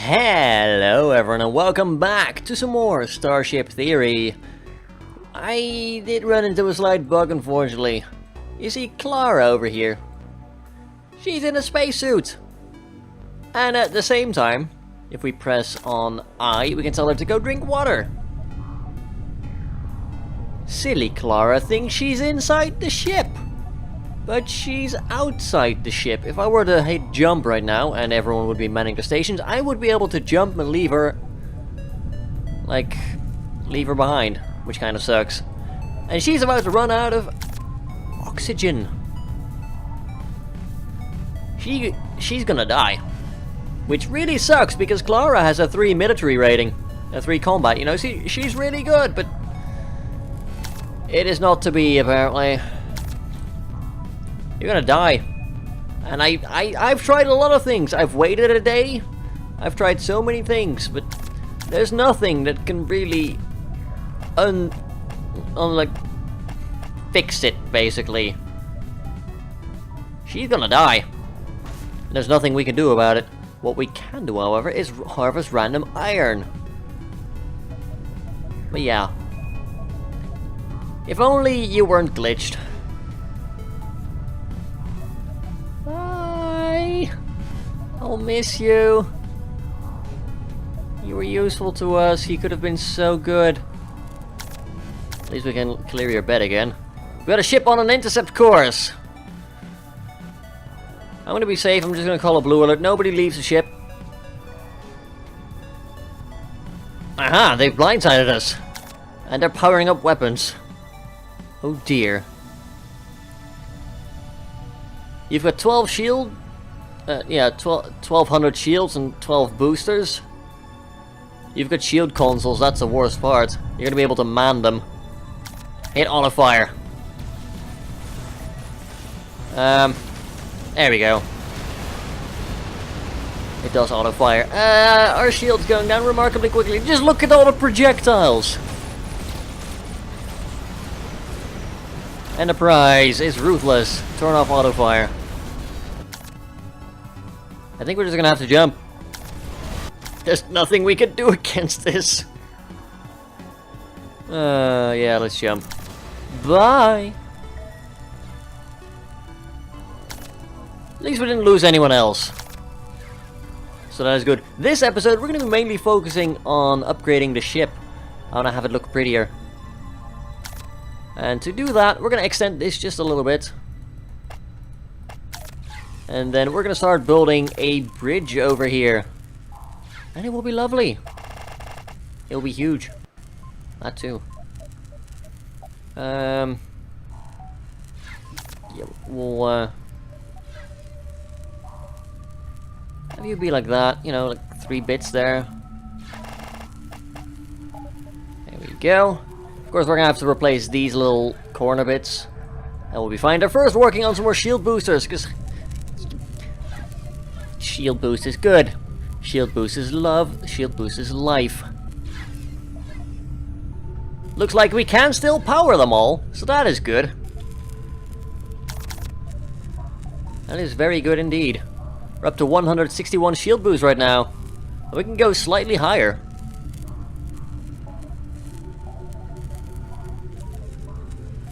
Hello everyone and welcome back to some more Starship Theory. I did run into a slight bug unfortunately. You see Clara over here. She's in a spacesuit. And at the same time, if we press on I, we can tell her to go drink water. Silly Clara thinks she's inside the ship. But she's outside the ship. If I were to hit jump right now and everyone would be manning the stations, I would be able to jump and leave her... like, leave her behind, which kind of sucks. And she's about to run out of oxygen. She's gonna die. Which really sucks because Clara has a 3 military rating. A 3 combat, you know, she's really good, but... it is not to be, apparently. You're gonna die. And I've tried a lot of things. I've waited a day. I've tried so many things, but there's nothing that can really like fix it, basically. She's gonna die. There's nothing we can do about it. What we can do, however, is harvest random iron. But yeah. If only you weren't glitched. I'll miss you. You were useful to us. You could have been so good. At least we can clear your bed again. We got a ship on an intercept course. I'm gonna be safe. I'm just gonna call a blue alert. Nobody leaves the ship. Aha! They've blindsided us. And they're powering up weapons. Oh dear. You've got 12 shield... 1200 shields and 12 boosters. You've got shield consoles, that's the worst part. You're gonna be able to man them. Hit auto fire. There we go. It does auto fire. Our shield's going down remarkably quickly. Just look at all the projectiles. Enterprise is ruthless. Turn off auto fire. I think we're just gonna have to jump. There's nothing we can do against this. Yeah, let's jump. Bye! At least we didn't lose anyone else. So that is good. This episode, we're gonna be mainly focusing on upgrading the ship. I wanna have it look prettier. And to do that, we're gonna extend this just a little bit. And then we're gonna start building a bridge over here. And it will be lovely. It'll be huge. That too. Yeah, we'll have you be like that, you know, like 3 bits there. There we go. Of course we're gonna have to replace these little corner bits. And we'll be fine. They're first working on some more shield boosters, because shield boost is good. Shield boost is love. Shield boost is life. Looks like we can still power them all, so that is good. That is very good indeed. We're up to 161 shield boost right now. We can go slightly higher.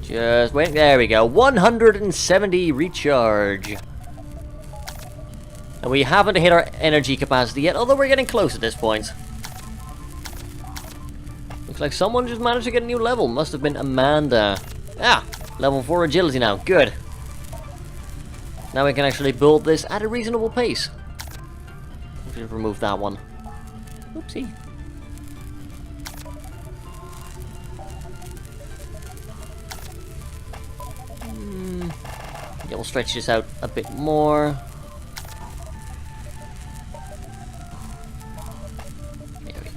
Just wait. There we go. 170 recharge. And we haven't hit our energy capacity yet, although we're getting close at this point. Looks like someone just managed to get a new level. Must have been Amanda. Ah, level 4 agility now. Good. Now we can actually build this at a reasonable pace. We should remove that one. Oopsie. Yeah, we'll stretch this out a bit more.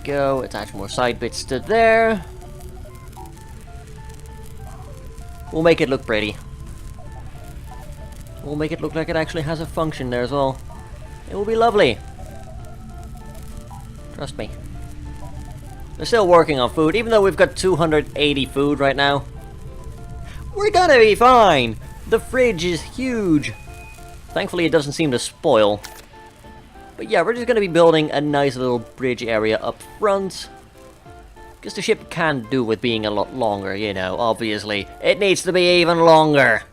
Go, attach more side bits to there. We'll make it look pretty. We'll make it look like it actually has a function there as well. It will be lovely. Trust me. We're still working on food, even though we've got 280 food right now. We're gonna be fine! The fridge is huge. Thankfully it doesn't seem to spoil. But yeah, we're just going to be building a nice little bridge area up front. Because the ship can do with being a lot longer, you know, obviously. It needs to be even longer.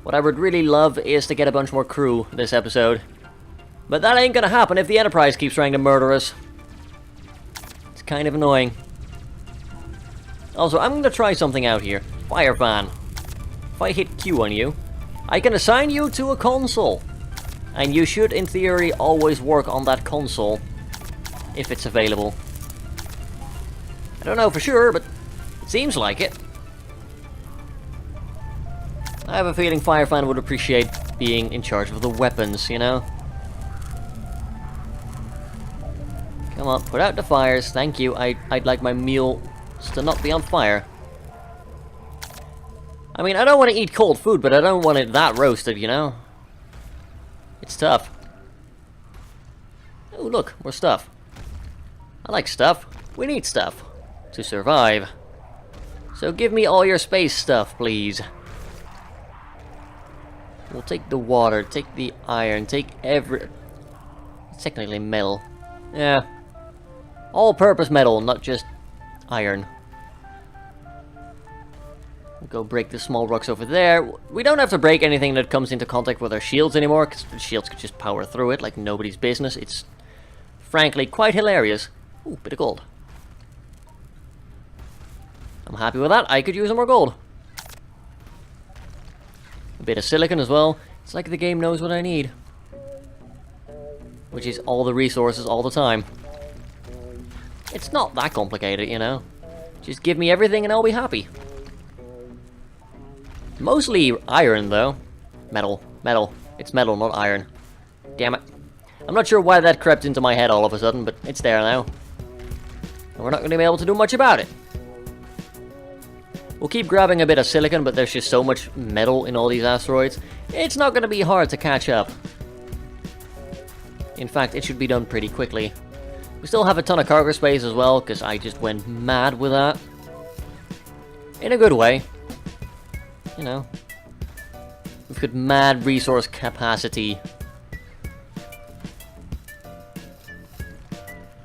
What I would really love is to get a bunch more crew this episode. But that ain't gonna happen if the Enterprise keeps trying to murder us. It's kind of annoying. Also, I'm gonna try something out here. Fire fan. If I hit Q on you, I can assign you to a console. And you should, in theory, always work on that console. If it's available. I don't know for sure, but it seems like it. I have a feeling Firefan would appreciate being in charge of the weapons, you know? Come on, put out the fires, thank you. I'd like my meal to not be on fire. I mean, I don't want to eat cold food, but I don't want it that roasted, you know? It's tough. Oh, look, more stuff. I like stuff. We need stuff to survive. So give me all your space stuff, please. We'll take the water, take the iron, take every... It's technically metal. Yeah. All-purpose metal, not just iron. We'll go break the small rocks over there. We don't have to break anything that comes into contact with our shields anymore, because the shields could just power through it like nobody's business. It's, frankly, quite hilarious. Ooh, bit of gold. I'm happy with that. I could use some more gold. A bit of silicon as well. It's like the game knows what I need. Which is all the resources all the time. It's not that complicated, you know. Just give me everything and I'll be happy. Mostly iron, though. Metal. Metal. It's metal, not iron. Damn it. I'm not sure why that crept into my head all of a sudden, but it's there now. And we're not going to be able to do much about it. We'll keep grabbing a bit of silicon, but there's just so much metal in all these asteroids. It's not going to be hard to catch up. In fact, it should be done pretty quickly. We still have a ton of cargo space as well, because I just went mad with that. In a good way. You know. We've got mad resource capacity.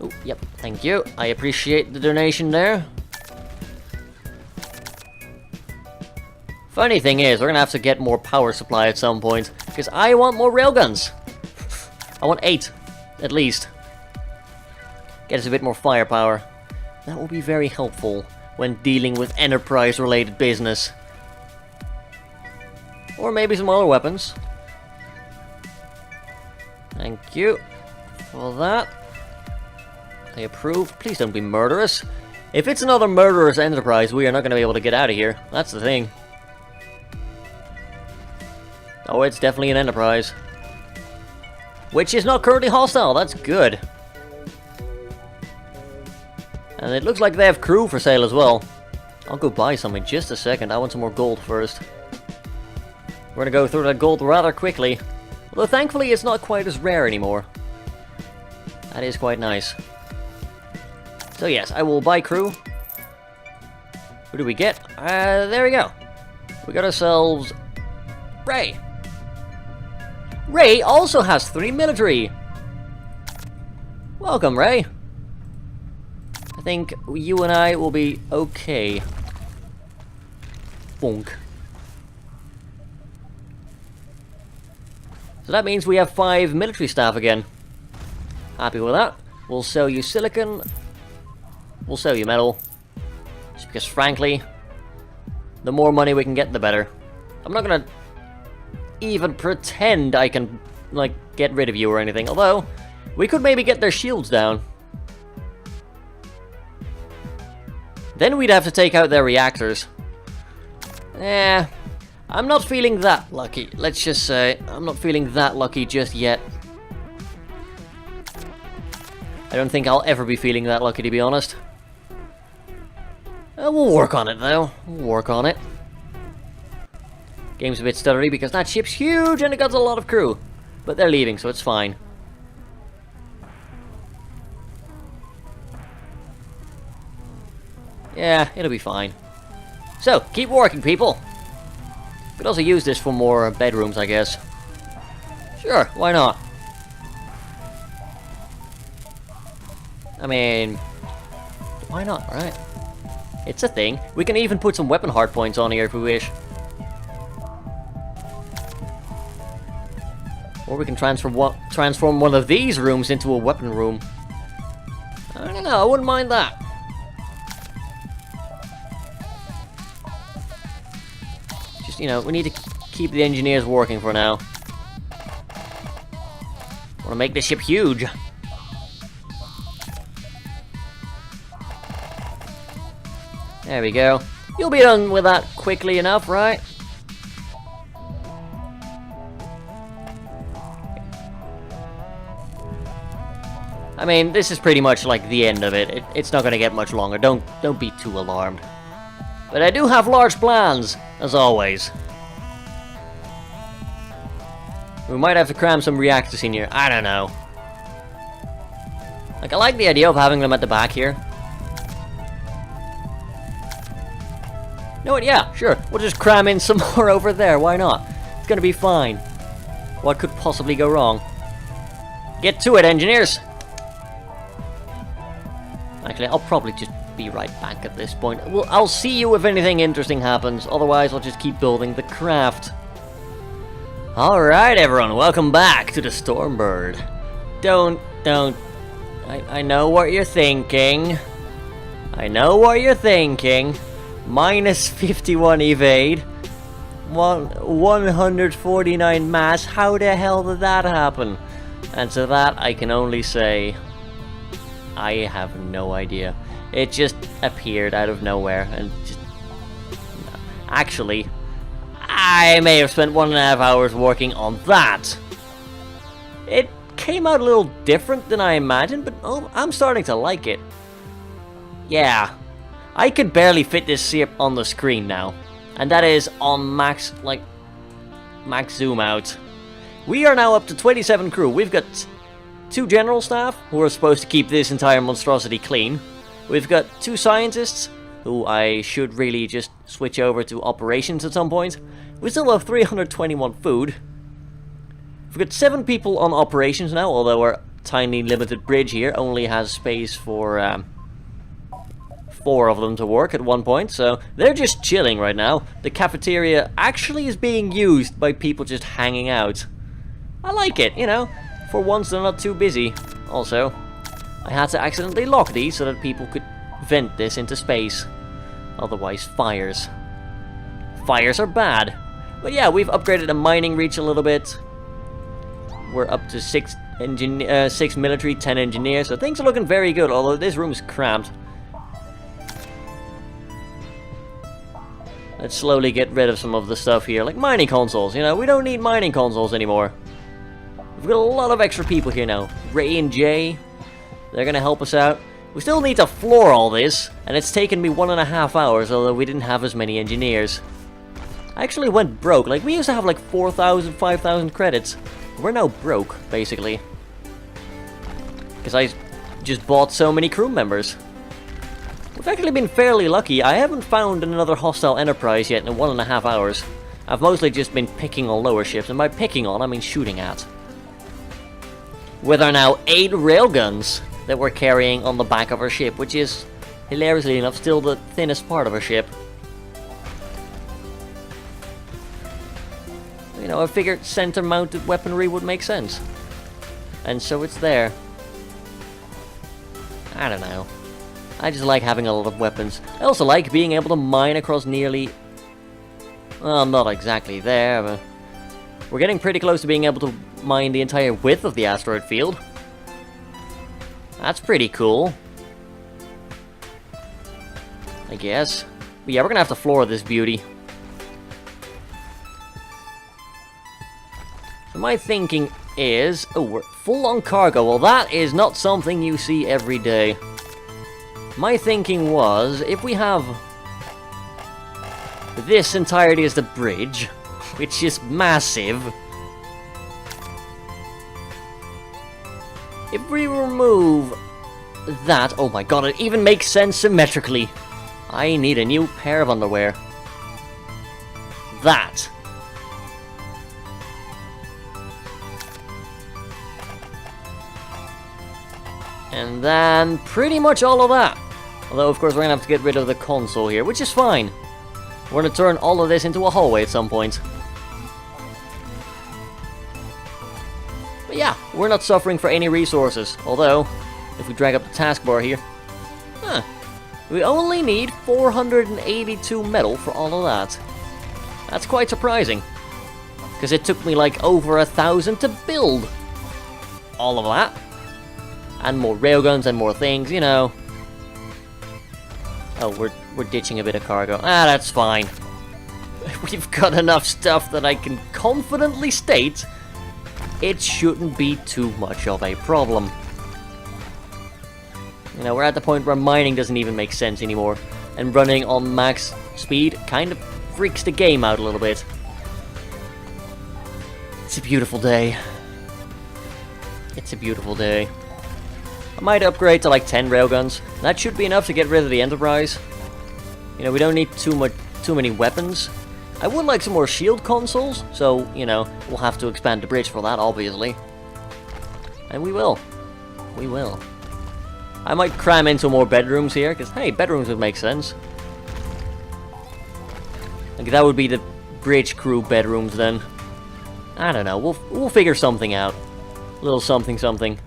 Oh, yep, thank you. I appreciate the donation there. Funny thing is, we're gonna have to get more power supply at some point, because I want more railguns. I want 8, at least. Get us a bit more firepower. That will be very helpful when dealing with Enterprise-related business. Or maybe some other weapons. Thank you for that. I approve. Please don't be murderous. If it's another murderous Enterprise, we are not going to be able to get out of here. That's the thing. Oh, it's definitely an Enterprise. Which is not currently hostile, that's good. And it looks like they have crew for sale as well. I'll go buy some in just a second, I want some more gold first. We're gonna go through that gold rather quickly. Although thankfully it's not quite as rare anymore. That is quite nice. So yes, I will buy crew. Who do we get? There we go. We got ourselves... Ray. Ray also has 3 military. Welcome, Ray. I think you and I will be okay. Bonk. So that means we have 5 military staff again. Happy with that. We'll sell you silicon. We'll sell you metal. Just because, frankly, the more money we can get, the better. I'm not gonna even pretend I can, like, get rid of you or anything. Although, we could maybe get their shields down. Then we'd have to take out their reactors. I'm not feeling that lucky. Let's just say, I'm not feeling that lucky just yet. I don't think I'll ever be feeling that lucky, to be honest. We'll work on it, though. We'll work on it. Game's a bit stuttery because that ship's huge and it got a lot of crew. But they're leaving, so it's fine. Yeah, it'll be fine. So, keep working, people. Could also use this for more bedrooms, I guess. Sure, why not? I mean, why not, right? It's a thing. We can even put some weapon hard points on here if we wish. Or we can transform one of these rooms into a weapon room. I don't know, I wouldn't mind that. Just, you know, we need to keep the engineers working for now. Want to make this ship huge. There we go. You'll be done with that quickly enough, right? I mean, this is pretty much like the end of it. It's not going to get much longer. Don't be too alarmed. But I do have large plans, as always. We might have to cram some reactors in here. I don't know. Like, I like the idea of having them at the back here. You know what? Yeah, sure. We'll just cram in some more over there. Why not? It's going to be fine. What could possibly go wrong? Get to it, engineers! Actually, I'll probably just be right back at this point. Well, I'll see you if anything interesting happens. Otherwise, I'll just keep building the craft. Alright, everyone. Welcome back to the Stormbird. Don't. I know what you're thinking. I know what you're thinking. Minus 51 evade. 149 mass. How the hell did that happen? And to that, I can only say, I have no idea. It just appeared out of nowhere and just... Actually, I may have spent 1.5 hours working on that. It came out a little different than I imagined, but oh, I'm starting to like it. Yeah, I could barely fit this ship on the screen now. And that is on max, like, max zoom out. We are now up to 27 crew. We've got 2 general staff, who are supposed to keep this entire monstrosity clean. We've got 2 scientists, who I should really just switch over to operations at some point. We still have 321 food. We've got 7 people on operations now, although our tiny limited bridge here only has space for 4 of them to work at one point, so they're just chilling right now. The cafeteria actually is being used by people just hanging out. I like it, you know. For once, they're not too busy. Also, I had to accidentally lock these so that people could vent this into space. Otherwise, fires. Fires are bad. But yeah, we've upgraded the mining reach a little bit. We're up to 6 military, 10 engineers, so things are looking very good, although this room is cramped. Let's slowly get rid of some of the stuff here, like mining consoles. You know, we don't need mining consoles anymore. We've got a lot of extra people here now. Ray and Jay, they're gonna help us out. We still need to floor all this, and it's taken me 1.5 hours, although we didn't have as many engineers. I actually went broke. Like, we used to have like 4,000, 5,000 credits. We're now broke, basically. Because I just bought so many crew members. We've actually been fairly lucky. I haven't found another hostile enterprise yet in 1.5 hours. I've mostly just been picking on lower ships, and by picking on, I mean shooting at. With our now 8 railguns that we're carrying on the back of our ship, which is, hilariously enough, still the thinnest part of our ship. You know, I figured center-mounted weaponry would make sense. And so it's there. I don't know. I just like having a lot of weapons. I also like being able to mine across nearly... Well, not exactly there, but... We're getting pretty close to being able to mine the entire width of the asteroid field. That's pretty cool. I guess. But yeah, we're gonna have to floor this beauty. So my thinking is... Oh, we're full on cargo. Well, that is not something you see every day. My thinking was, if we have this entirety as the bridge, which is massive, if we remove that, oh my god, it even makes sense symmetrically. I need a new pair of underwear. That. And then pretty much all of that. Although, of course, we're going to have to get rid of the console here, which is fine. We're going to turn all of this into a hallway at some point. But yeah, we're not suffering for any resources. Although, if we drag up the taskbar here... we only need 482 metal for all of that. That's quite surprising. Because it took me like over 1,000 to build all of that. And more railguns and more things, you know. Oh, we're ditching a bit of cargo. That's fine. We've got enough stuff that I can confidently state it shouldn't be too much of a problem. You know, we're at the point where mining doesn't even make sense anymore. And running on max speed kind of freaks the game out a little bit. It's a beautiful day. It's a beautiful day. I might upgrade to like 10 railguns. That should be enough to get rid of the Enterprise. You know, we don't need too many weapons. I would like some more shield consoles, so, you know, we'll have to expand the bridge for that, obviously. And we will. We will. I might cram into more bedrooms here, because, hey, bedrooms would make sense. Like, that would be the bridge crew bedrooms, then. I don't know, we'll figure something out. A little something something.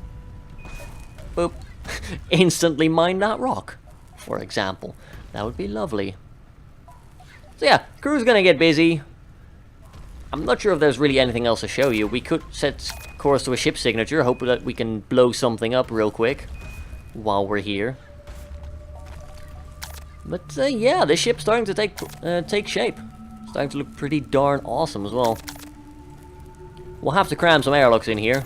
Boop. Instantly mine that rock, for example. That would be lovely. So yeah, crew's gonna get busy. I'm not sure if there's really anything else to show you. We could set course to a ship signature, hope that we can blow something up real quick while we're here. But yeah, this ship's starting to take shape. Starting to look pretty darn awesome as well. We'll have to cram some airlocks in here.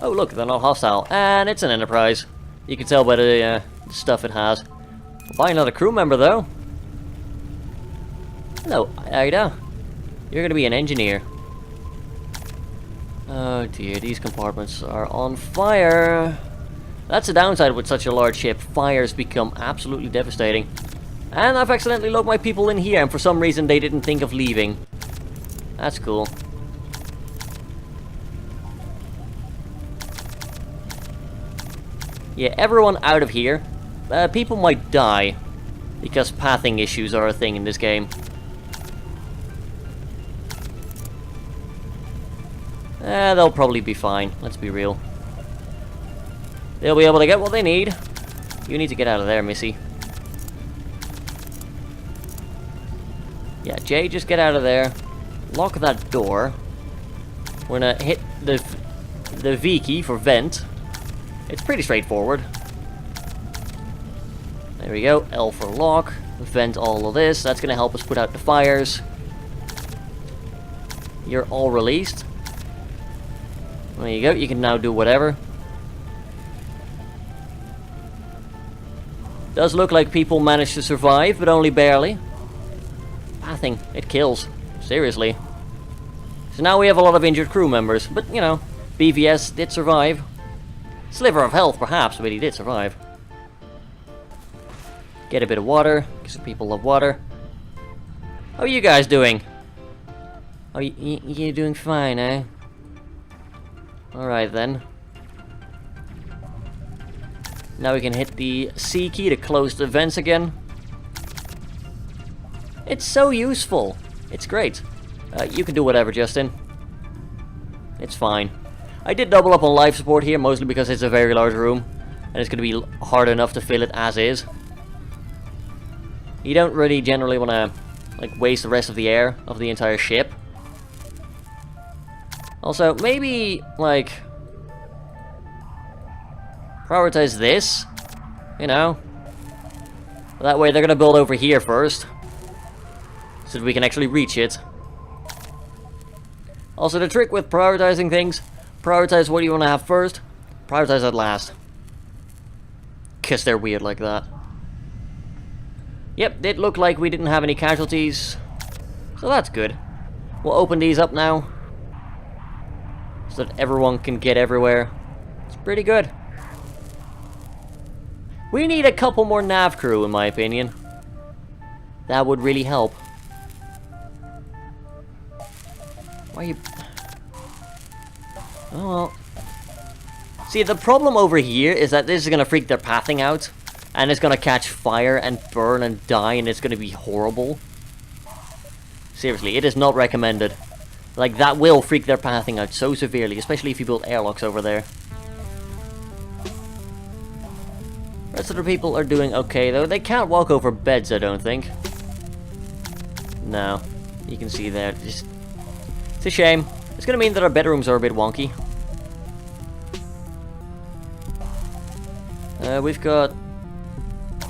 Oh look, they're not hostile. And it's an Enterprise. You can tell by the stuff it has. We'll buy another crew member though. Hello, Ida. You're gonna be an engineer. Oh dear, these compartments are on fire. That's the downside with such a large ship. Fires become absolutely devastating. And I've accidentally locked my people in here, and for some reason they didn't think of leaving. That's cool. Yeah, everyone out of here. People might die, because pathing issues are a thing in this game. They'll probably be fine, let's be real. They'll be able to get what they need. You need to get out of there, Missy. Yeah, Jay, just get out of there. Lock that door. We're gonna hit the V key for vent. It's pretty straightforward. There we go, L for lock. Vent all of this. That's gonna help us put out the fires. You're all released. There you go, you can now do whatever. Does look like people managed to survive, but only barely. Pathing, it kills. Seriously. So now we have a lot of injured crew members, but you know, BVS did survive. Sliver of health, perhaps, but he did survive. Get a bit of water, because people love water. How are you guys doing? Oh, you're doing fine, eh? Alright then. Now we can hit the C key to close the vents again. It's so useful. It's great. You can do whatever, Justin. It's fine. I did double up on life support here, mostly because it's a very large room. And it's going to be hard enough to fill it as is. You don't really generally want to like waste the rest of the air of the entire ship. Also, maybe, like, prioritize this, you know? That way they're gonna build over here first, so that we can actually reach it. Also, the trick with prioritizing things, prioritize what you want to have first, prioritize that last. Because they're weird like that. Yep, did look like we didn't have any casualties, so that's good. We'll open these up now, so that everyone can get everywhere. It's pretty good. We need a couple more nav crew, in my opinion. That would really help. Why are you... Oh well. See, the problem over here is that this is gonna freak their pathing out. And it's gonna catch fire and burn and die, and it's gonna be horrible. Seriously, it is not recommended. Like, that will freak their pathing out so severely, especially if you build airlocks over there. Rest of the people are doing okay, though. They can't walk over beds, I don't think. No. You can see there. Just, it's a shame. It's gonna mean that our bedrooms are a bit wonky. We've got...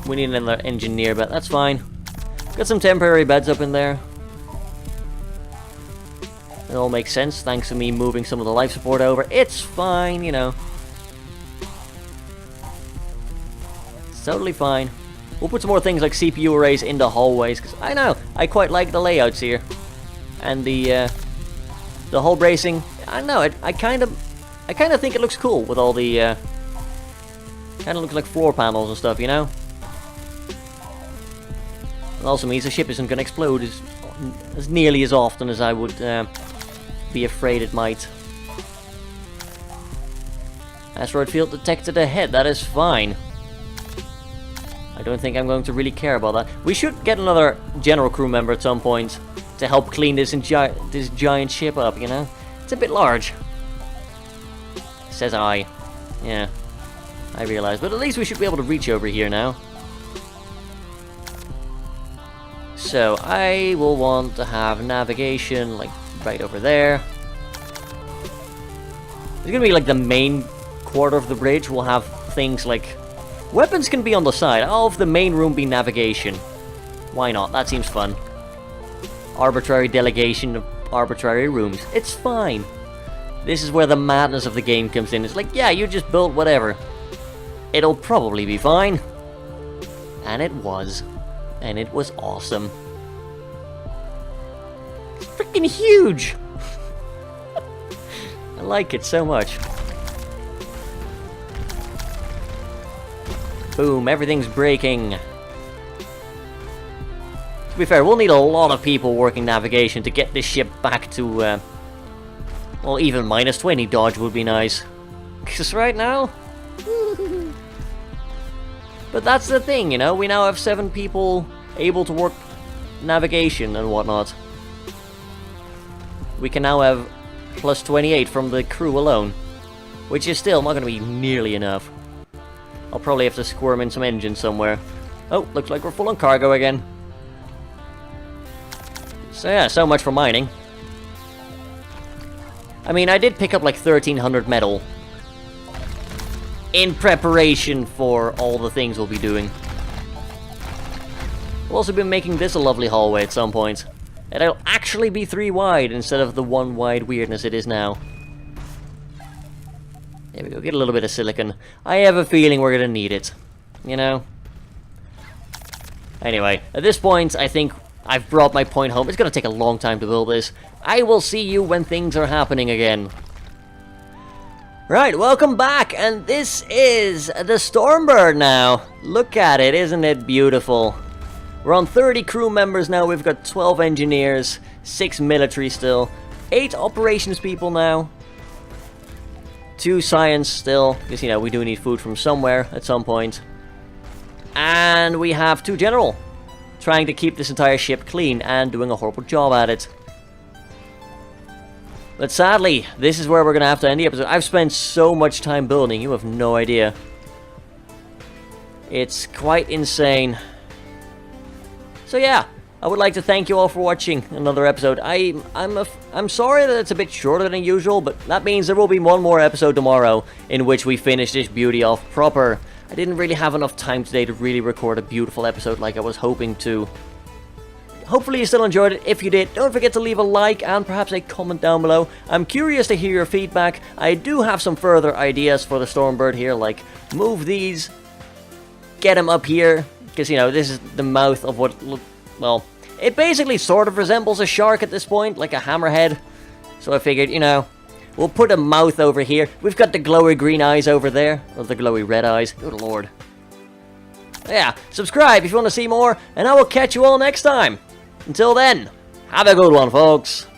We need another engineer bed. That's fine. Got some temporary beds up in there. It all makes sense, thanks to me moving some of the life support over. It's fine, you know. It's totally fine. We'll put some more things like CPU arrays in the hallways, because I know, I quite like the layouts here. And the hull bracing, I know, I kind of think it looks cool with all the, kind of looks like floor panels and stuff, you know? It also means the ship isn't going to explode as nearly as often as I would be afraid it might. Asteroid field detected ahead, that is fine. I don't think I'm going to really care about that. We should get another general crew member at some point to help clean this giant ship up, you know? It's a bit large. Says I. Yeah, I realize. But at least we should be able to reach over here now. So, I will want to have navigation, like, right over there. It's gonna be like the main quarter of the bridge. We'll have things like... Weapons can be on the side. I'll have the main room be navigation. Why not? That seems fun. Arbitrary delegation of arbitrary rooms. It's fine. This is where the madness of the game comes in. It's like, yeah, you just built whatever. It'll probably be fine. And it was. And it was awesome. It's freaking huge! I like it so much. Boom, everything's breaking. To be fair, we'll need a lot of people working navigation to get this ship back to, well, even minus 20 dodge would be nice. Because right now... But that's the thing, you know, we now have 7 people able to work navigation and whatnot. We can now have plus 28 from the crew alone, which is still not going to be nearly enough. I'll probably have to squirm in some engines somewhere. Oh, looks like we're full on cargo again. So yeah, so much for mining. I mean, I did pick up like 1300 metal in preparation for all the things we'll be doing. We'll also be making this a lovely hallway at some point. It'll actually be 3 wide instead of the 1 wide weirdness it is now. There we go, get a little bit of silicon. I have a feeling we're gonna need it, you know? Anyway, at this point, I think I've brought my point home. It's gonna take a long time to build this. I will see you when things are happening again. Right, welcome back, and this is the Stormbird now. Look at it, isn't it beautiful? We're on 30 crew members now, we've got 12 engineers, 6 military still, 8 operations people now, 2 science still, because, you know, we do need food from somewhere at some point. And we have 2 general, trying to keep this entire ship clean and doing a horrible job at it. But sadly, this is where we're going to have to end the episode. I've spent so much time building, you have no idea. It's quite insane. So yeah, I would like to thank you all for watching another episode. I'm sorry that it's a bit shorter than usual, but that means there will be one more episode tomorrow in which we finish this beauty off proper. I didn't really have enough time today to really record a beautiful episode like I was hoping to. Hopefully you still enjoyed it. If you did, don't forget to leave a like and perhaps a comment down below. I'm curious to hear your feedback. I do have some further ideas for the Stormbird here, like move these, get them up here, because, you know, this is the mouth of what, well, it basically sort of resembles a shark at this point, like a hammerhead. So I figured, you know, we'll put a mouth over here. We've got the glowy green eyes over there, or the glowy red eyes. Good lord. Yeah, subscribe if you want to see more, and I will catch you all next time. Until then, have a good one, folks.